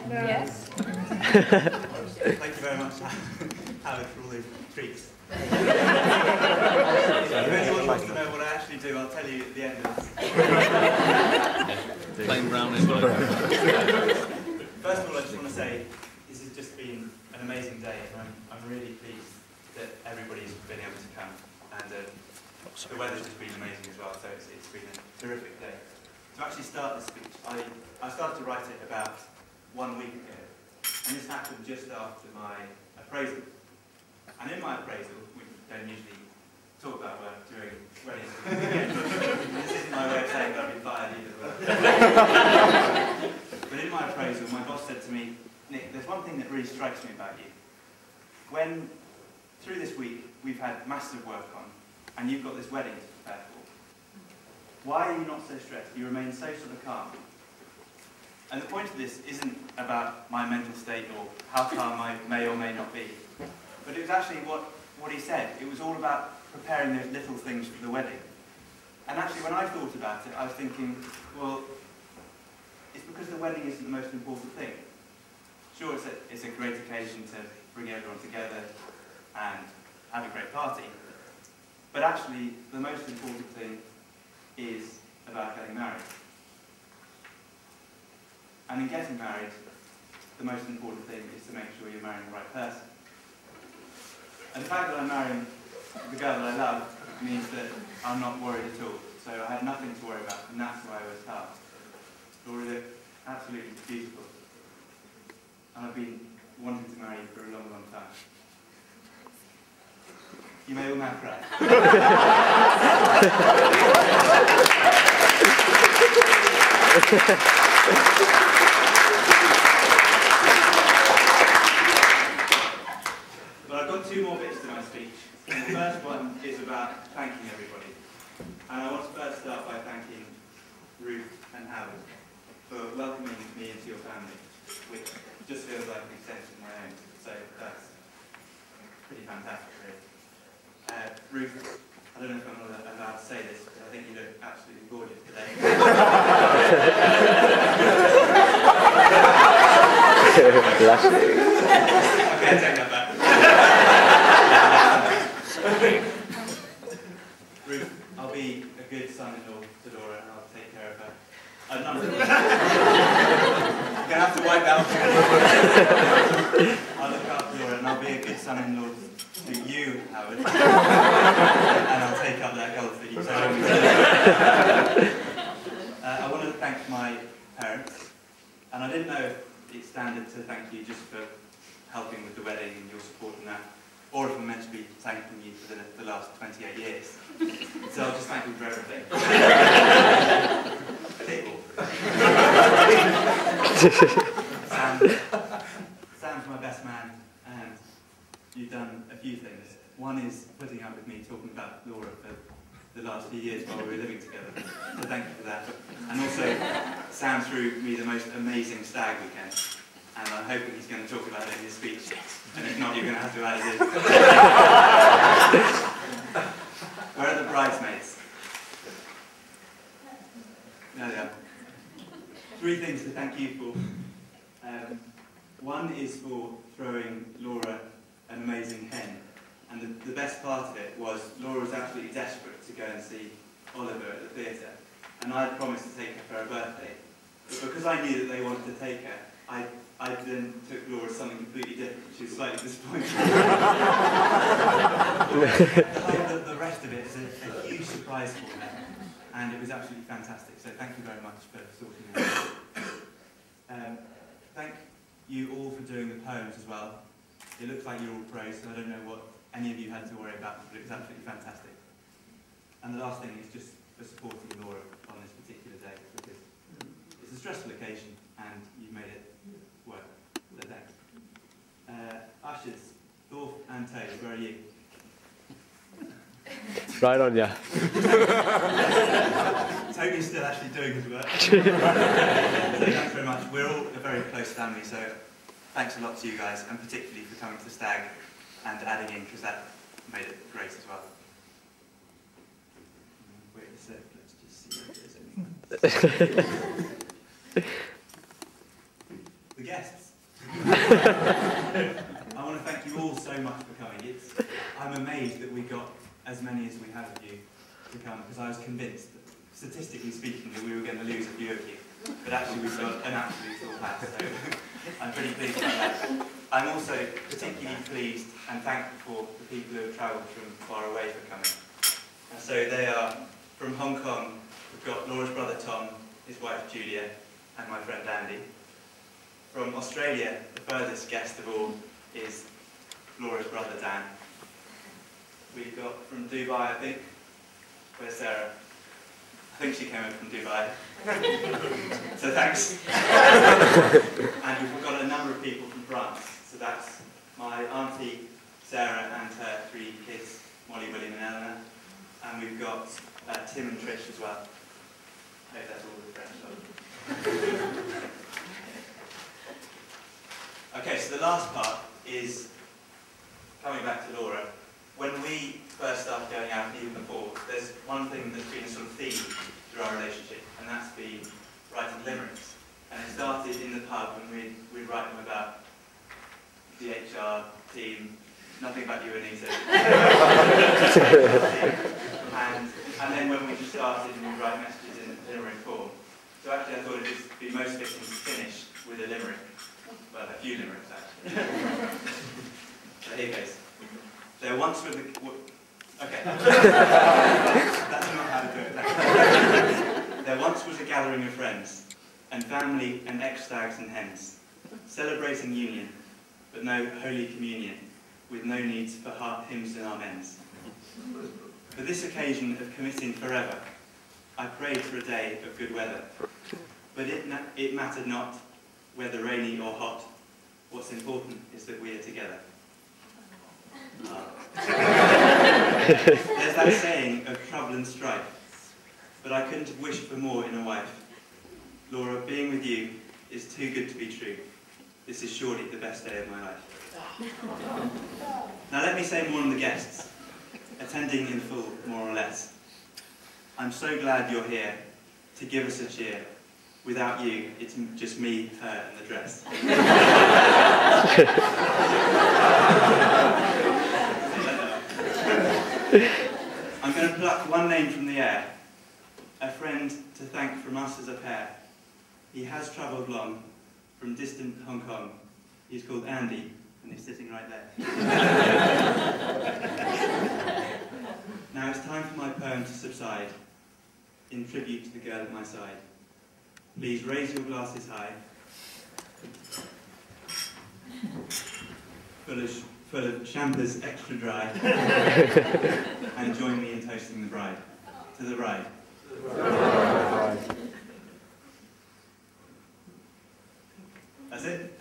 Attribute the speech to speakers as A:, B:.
A: No. Yes.
B: Thank you very much, Howard, for all those treats. If anyone wants to know what I actually do, I'll tell you at the end of this.
C: Plain brown envelope.
B: First of all, I just want to say this has just been an amazing day, and I'm really pleased that everybody's been able to come, and the weather's just been amazing as well, so it's been a terrific day. To actually start this speech, I started to write it about 1 week ago, and this happened just after my appraisal. And in my appraisal, we don't usually talk about work during weddings. This isn't my way of saying that I've been fired either. But in my appraisal, my boss said to me, Nick, there's one thing that really strikes me about you. When, through this week, we've had massive work on, and you've got this wedding to prepare for, why are you not so stressed? You remain so sort of calm. And the point of this isn't about my mental state or how calm I may or may not be. But it was actually what he said. It was all about preparing those little things for the wedding. And actually, when I thought about it, I was thinking, well, it's because the wedding isn't the most important thing. Sure, it's a great occasion to bring everyone together and have a great party. But actually, the most important thing is about getting married. And in getting married, the most important thing is to make sure you're marrying the right person. And the fact that I'm marrying the girl that I love means that I'm not worried at all. So I had nothing to worry about, and that's why I was tasked. Laura looked absolutely beautiful. And I've been wanting to marry you for a long, long time. You may all now cry. But I've got two more bits to my speech. And the first one is about thanking everybody. And I want to first start by thanking Ruth and Howard for welcoming me into your family, which just feels like an extension of my own. So that's pretty fantastic, really. Ruth, I don't know if I'm allowed to say this, but I think you look absolutely gorgeous today.
D: Blushing.
B: Okay, I take that back. Ruth, I'll be a good son-in-law to Laura, and I'll take care of her. No, I'm going to have to wipe that off. I'll look after Laura, and I'll be a good son-in-law to you, Howard. And I'll take up that golf that you told me. I want to thank my parents, and I didn't know if it's standard to thank you just for helping with the wedding and your support in that, or if I'm meant to be thanking you for the last 28 years. So I'll just thank you for everything. Sam's my best man, and you've done a few things. One is putting up with me talking about Laura for the last few years while we were living together. So thank you for that. And also, Sam threw me the most amazing stag weekend. And I'm hoping he's going to talk about it in his speech. And if not, you're going to have to add it in. Where are the bridesmaids? There they are. 3 things to thank you for. One is for throwing Laura an amazing hen. And the best part of it was Laura was absolutely desperate to go and see Oliver at the theatre. And I had promised to take her for her birthday. But because I knew that they wanted to take her, I then took Laura to something completely different. She was slightly disappointed. The rest of it is a huge surprise for her. And it was absolutely fantastic. So thank you very much for sorting it out. Thank you all for doing the poems as well. It looks like you're all pros, so I don't know what any of you had to worry about, but it was absolutely fantastic. And the last thing is just for supporting Laura on this particular day, because it's a stressful occasion and you've made it work. So thanks. Ushers, Thorpe and Taylor, where are you?
D: Right on, yeah.
B: Tony's still actually doing his work. So thanks very much. We're all a very close family, so thanks a lot to you guys, and particularly for coming to the stag and adding in, because that made it great as well. Wait a sec, let's just see if there's anything. The guests. I want to thank you all so much for coming. I'm amazed that we got as many as we have of you to come, because I was convinced, statistically speaking, that we were going to lose a few of you. But actually we've got an absolute full house, so I'm pretty pleased about that. I'm also particularly pleased and thankful for the people who have travelled from far away for coming. And so they are from Hong Kong. We've got Laura's brother Tom, his wife Julia, and my friend Andy. From Australia, the furthest guest of all is Laura's brother Dan. We've got from Dubai, I think. Where's Sarah? I think she came in from Dubai. So thanks. And we've got a number of people from France. So that's my auntie Sarah and her 3 kids, Molly, William and Eleanor. And we've got Tim and Trish as well. I hope that's all the French stuff. Okay, so the last part is coming back to Laura. When we first started going out, and even before, there's one thing that's been a sort of theme through our relationship, and that's been writing limericks. And it started in the pub when we'd write them about the HR team, nothing about you, Anita. and then when we just started and we'd write messages in limerick form. So actually I thought it would be most fitting to finish with a limerick. Well, a few limericks actually. So here goes. There once was a... Okay. That's not how to do it. There once was a gathering of friends, and family and ex-stags and hens, celebrating union, but no holy communion, with no needs for hymns and amens. For this occasion of committing forever, I prayed for a day of good weather, but it mattered not whether rainy or hot. What's important is that we are together. There's that saying of trouble and strife, but I couldn't have wished for more in a wife. Laura, being with you is too good to be true. This is surely the best day of my life. Now let me say more on the guests, attending in full, more or less. I'm so glad you're here to give us a cheer. Without you, it's just me, her, and the dress. I'm going to pluck one name from the air, a friend to thank from us as a pair. He has travelled long, from distant Hong Kong. He's called Andy, and he's sitting right there. Now it's time for my poem to subside, in tribute to the girl at my side. Please raise your glasses high, full of champers extra dry, and join me in toasting the bride. To the bride. That's it.